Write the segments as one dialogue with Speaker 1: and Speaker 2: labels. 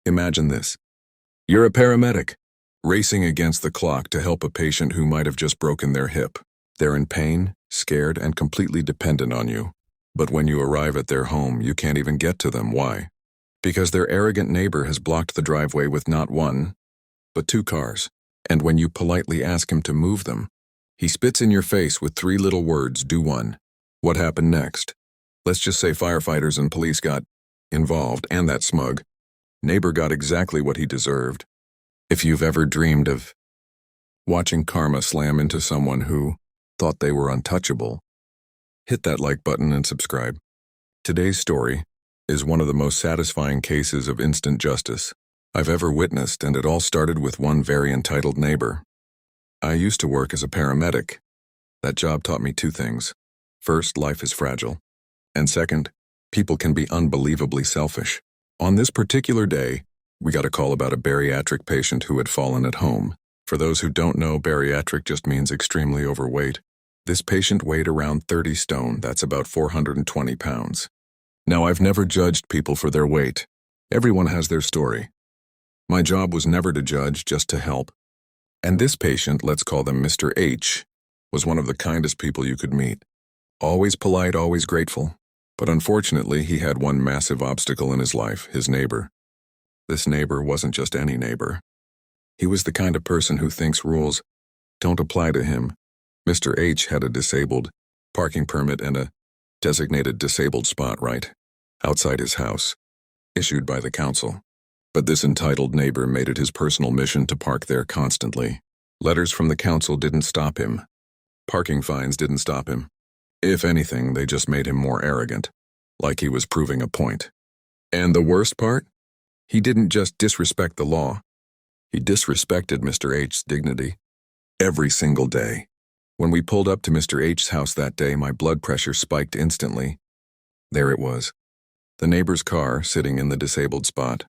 Speaker 1: Imagine this. You're a paramedic, racing against the clock to help a patient who might have just broken their hip. They're in pain, scared, and completely dependent on you. But when you arrive at their home, you can't even get to them. Why? Because their arrogant neighbor has blocked the driveway with not one, but two cars. And when you politely ask him to move them, he spits in your face with three little words, do one. What happened next? Let's just say firefighters and police got involved, and that smug neighbor got exactly what he deserved. If you've ever dreamed of watching karma slam into someone who thought they were untouchable, hit that like button and subscribe. Today's story is one of the most satisfying cases of instant justice I've ever witnessed, and it all started with one very entitled neighbor. I used to work as a paramedic. That job taught me two things. First, life is fragile. And second, people can be unbelievably selfish. On this particular day, we got a call about a bariatric patient who had fallen at home. For those who don't know, bariatric just means extremely overweight. This patient weighed around 30 stone, that's about 420 pounds. Now, I've never judged people for their weight. Everyone has their story. My job was never to judge, just to help. And this patient, let's call them Mr. H, was one of the kindest people you could meet. Always polite, always grateful. But unfortunately, he had one massive obstacle in his life, his neighbor. This neighbor wasn't just any neighbor. He was the kind of person who thinks rules don't apply to him. Mr. H had a disabled parking permit and a designated disabled spot right outside his house, issued by the council. But this entitled neighbor made it his personal mission to park there constantly. Letters from the council didn't stop him. Parking fines didn't stop him. If anything, they just made him more arrogant, like he was proving a point. And the worst part? He didn't just disrespect the law. He disrespected Mr. H's dignity. Every single day. When we pulled up to Mr. H's house that day, my blood pressure spiked instantly. There it was. The neighbor's car sitting in the disabled spot.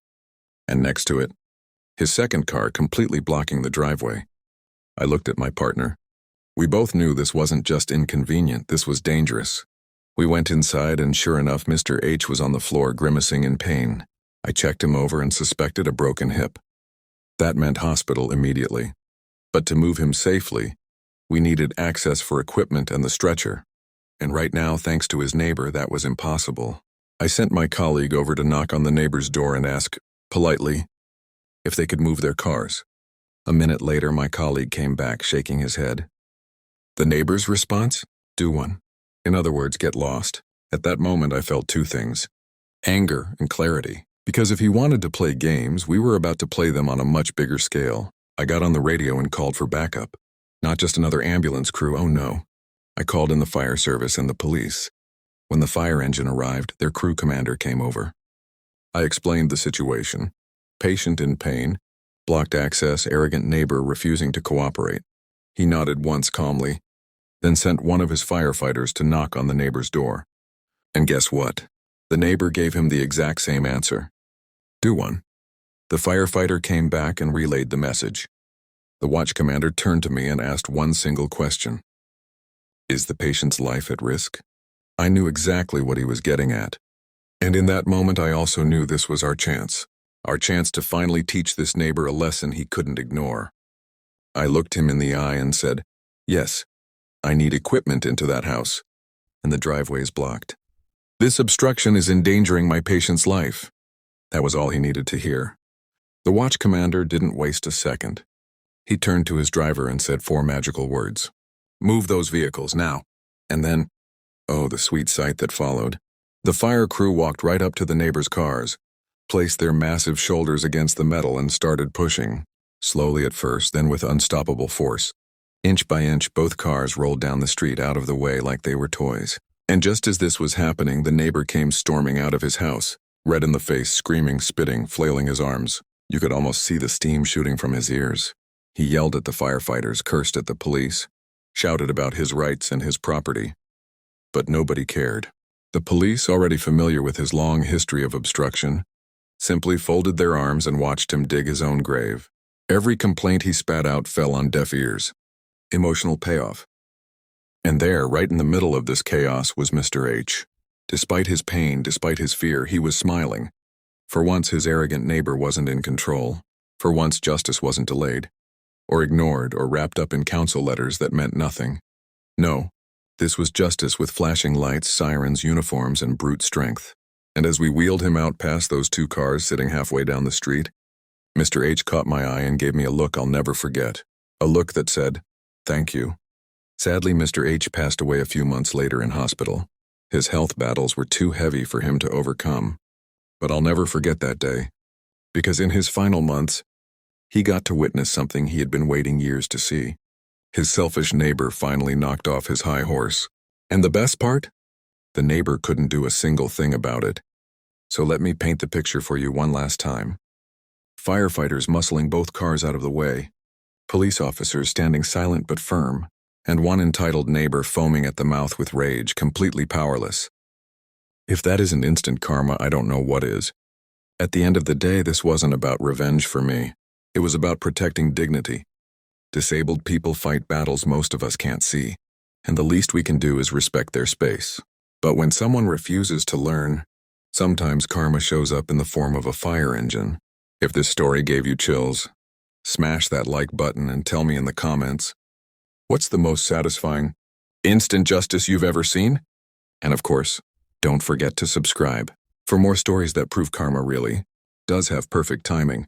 Speaker 1: And next to it, his second car completely blocking the driveway. I looked at my partner. We both knew this wasn't just inconvenient, this was dangerous. We went inside, and sure enough, Mr. H was on the floor grimacing in pain. I checked him over and suspected a broken hip. That meant hospital immediately. But to move him safely, we needed access for equipment and the stretcher. And right now, thanks to his neighbor, that was impossible. I sent my colleague over to knock on the neighbor's door and ask, politely, if they could move their cars. A minute later, my colleague came back, shaking his head. The neighbor's response? Do one. In other words, get lost. At that moment, I felt two things. Anger and clarity. Because if he wanted to play games, we were about to play them on a much bigger scale. I got on the radio and called for backup. Not just another ambulance crew, oh no. I called in the fire service and the police. When the fire engine arrived, their crew commander came over. I explained the situation. Patient in pain, blocked access, arrogant neighbor refusing to cooperate. He nodded once calmly, then sent one of his firefighters to knock on the neighbor's door. And guess what? The neighbor gave him the exact same answer. Do one. The firefighter came back and relayed the message. The watch commander turned to me and asked one single question. Is the patient's life at risk? I knew exactly what he was getting at. And in that moment, I also knew this was our chance. Our chance to finally teach this neighbor a lesson he couldn't ignore. I looked him in the eye and said, yes, I need equipment into that house, and the driveway is blocked. This obstruction is endangering my patient's life. That was all he needed to hear. The watch commander didn't waste a second. He turned to his driver and said 4 magical words. Move those vehicles now. And then, oh, the sweet sight that followed. The fire crew walked right up to the neighbor's cars, placed their massive shoulders against the metal and started pushing. Slowly at first, then with unstoppable force. Inch by inch, both cars rolled down the street out of the way like they were toys. And just as this was happening, the neighbor came storming out of his house, red in the face, screaming, spitting, flailing his arms. You could almost see the steam shooting from his ears. He yelled at the firefighters, cursed at the police, shouted about his rights and his property. But nobody cared. The police, already familiar with his long history of obstruction, simply folded their arms and watched him dig his own grave. Every complaint he spat out fell on deaf ears. Emotional payoff. And there, right in the middle of this chaos, was Mr. H. Despite his pain, despite his fear, he was smiling. For once, his arrogant neighbor wasn't in control. For once, justice wasn't delayed, or ignored, or wrapped up in council letters that meant nothing. No, this was justice with flashing lights, sirens, uniforms, and brute strength. And as we wheeled him out past those two cars sitting halfway down the street, Mr. H caught my eye and gave me a look I'll never forget. A look that said, "Thank you." Sadly, Mr. H passed away a few months later in hospital. His health battles were too heavy for him to overcome. But I'll never forget that day, because in his final months, he got to witness something he had been waiting years to see. His selfish neighbor finally knocked off his high horse. And the best part? The neighbor couldn't do a single thing about it. So let me paint the picture for you one last time. Firefighters muscling both cars out of the way, police officers standing silent but firm, and one entitled neighbor foaming at the mouth with rage, completely powerless. If that isn't instant karma, I don't know what is. At the end of the day, this wasn't about revenge for me. It was about protecting dignity. Disabled people fight battles most of us can't see, and the least we can do is respect their space. But when someone refuses to learn, sometimes karma shows up in the form of a fire engine. If this story gave you chills, smash that like button and tell me in the comments, what's the most satisfying instant justice you've ever seen? And of course, don't forget to subscribe for more stories that prove karma really does have perfect timing.